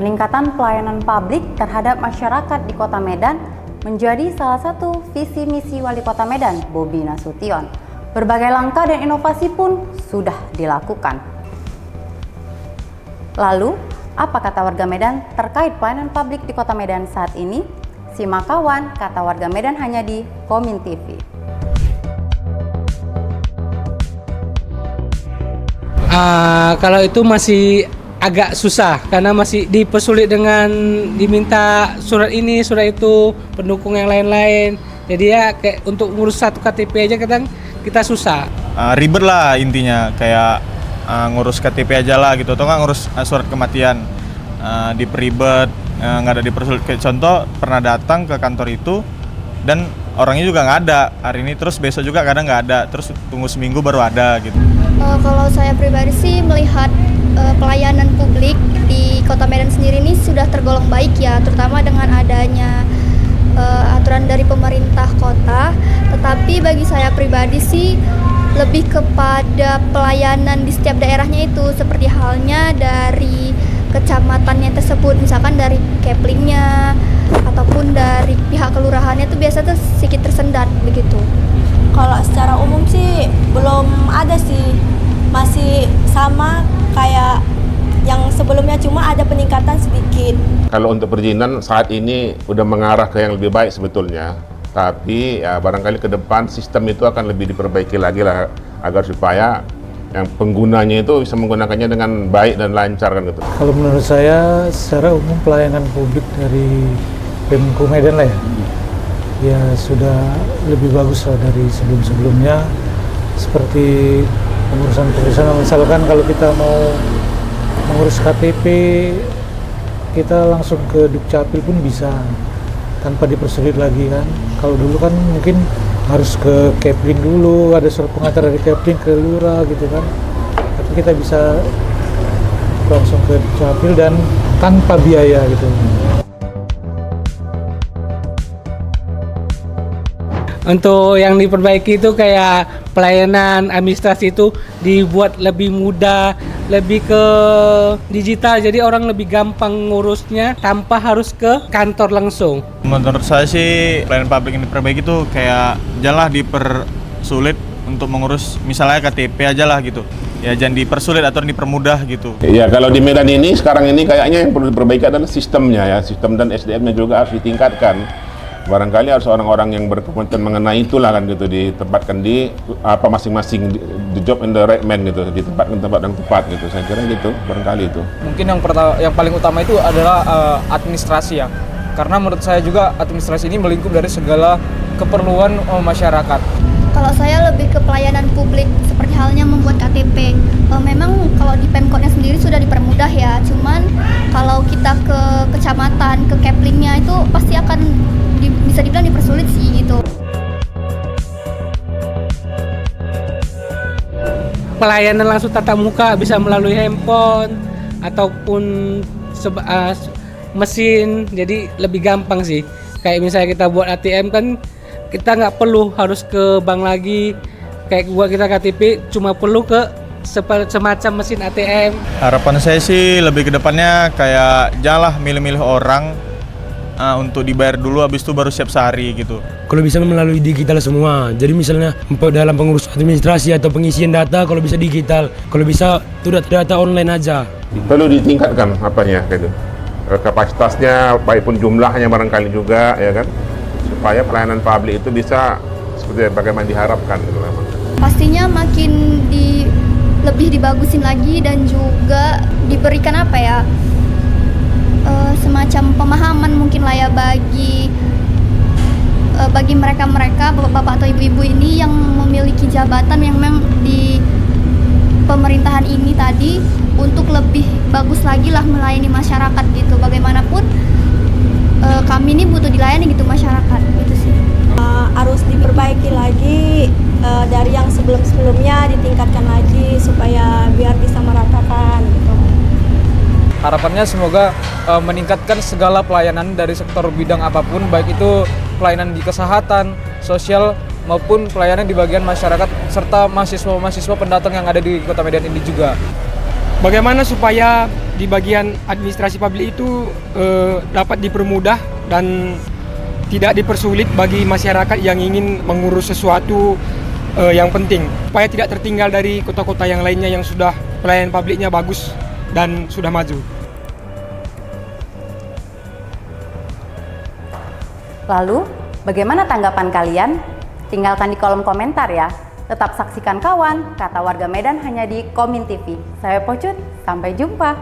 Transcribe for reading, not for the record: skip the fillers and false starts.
Peningkatan pelayanan publik terhadap masyarakat di Kota Medan menjadi salah satu visi misi Wali Kota Medan, Bobi Nasution. Berbagai langkah dan inovasi pun sudah dilakukan. Lalu, apa kata warga Medan terkait pelayanan publik di Kota Medan saat ini? Simak kawan, kata warga Medan hanya di Komin TV. Kalau itu masih agak susah karena masih dipersulit dengan diminta surat ini, surat itu, pendukung yang lain-lain. Jadi ya kayak untuk ngurus satu KTP aja kadang kita susah. Ribet lah intinya, kayak ngurus KTP aja lah gitu, atau nggak ngurus surat kematian, diperibet, nggak ada dipersulit. Kayak contoh pernah datang ke kantor itu dan orangnya juga nggak ada hari ini, terus besok juga kadang nggak ada, terus tunggu seminggu baru ada gitu. Kalau saya pribadi sih melihat pelayanan publik di Kota Medan sendiri ini sudah tergolong baik ya, terutama dengan adanya aturan dari pemerintah kota. Tetapi bagi saya pribadi sih lebih kepada pelayanan di setiap daerahnya itu, seperti halnya dari kecamatannya tersebut, misalkan dari keplingnya ataupun dari pihak kelurahannya itu biasa tuh sedikit tersendat begitu. Kalau secara umum sih belum ada sih, masih sama kayak yang sebelumnya, cuma ada peningkatan sedikit. Kalau untuk perizinan saat ini udah mengarah ke yang lebih baik sebetulnya, tapi ya barangkali ke depan sistem itu akan lebih diperbaiki lagi lah agar supaya yang penggunanya itu bisa menggunakannya dengan baik dan lancar kan gitu. Kalau menurut saya secara umum pelayanan publik dari Pemko Medan lah ya sudah lebih bagus lah dari sebelum-sebelumnya. Seperti pengurusan misalkan kalau kita mau mengurus KTP, kita langsung ke Dukcapil pun bisa tanpa dipersulit lagi kan. Kalau dulu kan mungkin harus ke Kepling dulu, ada surat pengantar dari Kepling ke Lurah gitu kan. Tapi kita bisa langsung ke Dukcapil dan tanpa biaya gitu. Untuk yang diperbaiki itu kayak pelayanan administrasi itu dibuat lebih mudah, lebih ke digital, jadi orang lebih gampang ngurusnya tanpa harus ke kantor langsung. Menurut saya sih pelayanan publik yang diperbaiki itu kayak janganlah dipersulit untuk mengurus misalnya KTP aja lah gitu. Ya jangan dipersulit atau dipermudah gitu. Iya, kalau di Medan ini sekarang ini kayaknya yang perlu diperbaiki adalah sistemnya ya, sistem dan SDM-nya juga harus ditingkatkan. Barangkali harus orang-orang yang berkompeten mengenai itulah kan gitu, ditempatkan di apa masing-masing the job and the right man gitu, ditempatkan tempat yang tepat gitu. Saya kira gitu, barangkali itu. Mungkin yang paling utama itu adalah administrasi ya. Karena menurut saya juga administrasi ini melingkup dari segala keperluan masyarakat. Kalau saya lebih ke pelayanan publik seperti halnya membuat KTP. Memang kalau di Pemkotnya sendiri sudah dipermudah ya, cuman kalau kita ke kecamatan, ke keplingnya itu pasti akan bisa dibilang dipersulit sih gitu. Pelayanan langsung tatap muka bisa melalui handphone ataupun mesin, jadi lebih gampang sih. Kayak misalnya kita buat ATM kan kita nggak perlu harus ke bank lagi. Kayak buat kita KTP cuma perlu ke semacam mesin ATM. Harapan saya sih lebih ke depannya kayak janganlah milih-milih orang untuk dibayar dulu, habis itu baru siap sehari gitu. Kalau bisa melalui digital semua, jadi misalnya dalam pengurus administrasi atau pengisian data kalau bisa digital, kalau bisa itu data online aja. Perlu ditingkatkan apanya gitu, kapasitasnya, baik pun jumlahnya barangkali juga ya kan, supaya pelayanan publik itu bisa seperti bagaimana diharapkan gitu memang. Pastinya makin lebih dibagusin lagi dan juga diberikan apa ya, semacam pemahaman mungkin lah ya bagi mereka bapak-bapak atau ibu-ibu ini yang memiliki jabatan yang memang di pemerintahan ini tadi, untuk lebih bagus lagi lah melayani masyarakat gitu. Bagaimanapun kami ini butuh dilayani gitu masyarakat gitu sih. Harus diperbaiki lagi dari yang sebelum-sebelumnya, ditingkatkan lagi supaya biar bisa meratakan gitu. Harapannya semoga meningkatkan segala pelayanan dari sektor bidang apapun, baik itu pelayanan di kesehatan, sosial, maupun pelayanan di bagian masyarakat, serta mahasiswa-mahasiswa pendatang yang ada di Kota Medan ini juga. Bagaimana supaya di bagian administrasi publik itu dapat dipermudah dan tidak dipersulit bagi masyarakat yang ingin mengurus sesuatu yang penting, supaya tidak tertinggal dari kota-kota yang lainnya yang sudah pelayanan publiknya bagus dan sudah maju. Lalu, bagaimana tanggapan kalian? Tinggalkan di kolom komentar ya. Tetap saksikan Kawan, kata warga Medan hanya di Komin TV. Saya Pocut, sampai jumpa.